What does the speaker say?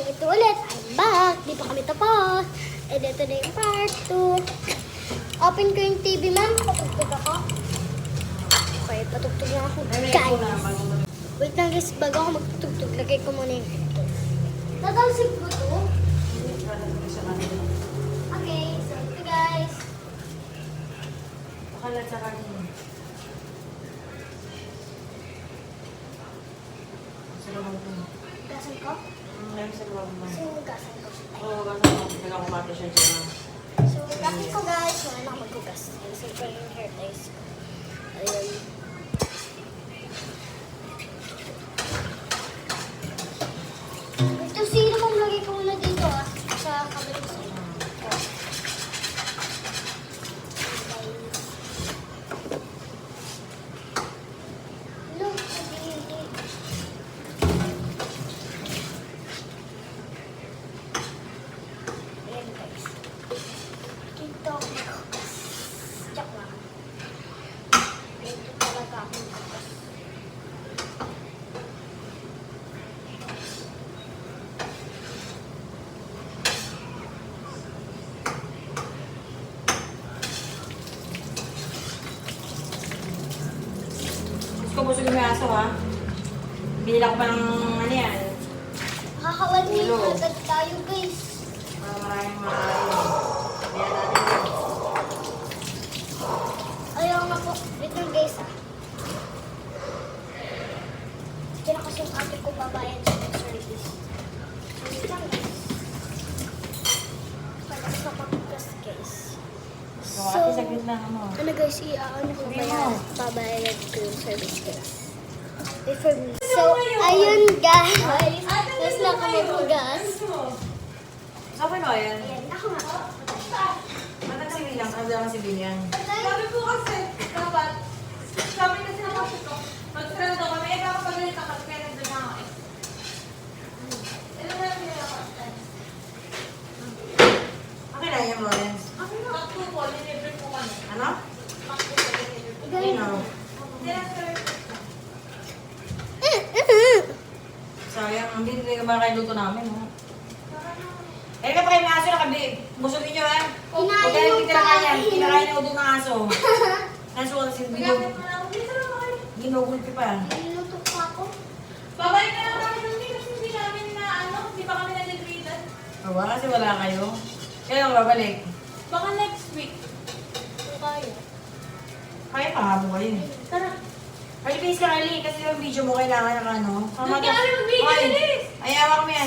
ito ulit, I'm back. Di pa kami tapos. And ito na yung part 2. Open ko yung TV, ma'am. Patugtog ako. Okay, patugtog na ako, guys. Wait lang guys, bago ako magtugtog, lagay ko muna yung ito. Tatalsig ko to. Okay, so ito guys. Pakalat sa kanina. Sa loob mo. Gasan ko? Meron sa loob mo. So, gasan ko. Oo, gasan mo. Nagkakumate siya dyan. So, gasan ko guys. Wala na ako maghugas. Gasan ko yung hair ties ko. Ayun. Ito sino kung lagay ko muna dito sa kabilang side. Look, hindi. Ayan guys. Dito ako maghugas. Joke lang. Dito talaga ako maghugas. Gusto ko busog yung aso, ha? Binila ko pa ng ano yan. Kakawal din Ulo. agad tayo guys. Para maraming makain. Kaya natin yun. Ayaw nga po. Dito guys Hindi na kasi yung ate ko babayad sa service. Dito lang guys. Pagkas na pagkas guys. So, ate, saglit lang ano. Ano guys, ano ko Sabihin kaya mo. babayad ko yung service guys. Wait for me. So, ayun guys. Tapos na kami bugas. Sabi mo yan? Ayan, ako nga. Matang si Bilang. Ano daw si Bilang? Sabi ko kasi, dapat, sabi kasi ng kapit ko, mag-friend daw kami, baka pagalit ako, kaya nandun na ako eh. Ilan na lang nila ako? Okay na yan, Lawrence. Takto po, nilibre po kami. Ano? Takto po, nilibre po. Ganun. Ano? Hindi lang, sir. Sayang, hindi ka ba kayo luto namin, no? Eh, ka pa kayo may aso nakabi. Busogin nyo, ha? Huwag kayo tinakayan. Tinakayan yung udo ng aso. Aso kasi Gamit mo lang, hindi sila kayo. ginugulpi pa. Niluto pa ako. Babalik na lang kami ng kasi hindi namin na ano, hindi pa kami nalibritan. Awa, kasi wala kayo. Kailan babalik? Baka next week. Kung kaya. Kaya pahabo kayo. Tara. Kali-base ka, Kali. Kasi yung video mo kailangan ng ano. Doon ka kami mag-video, bilis! Ay, awa kami yan.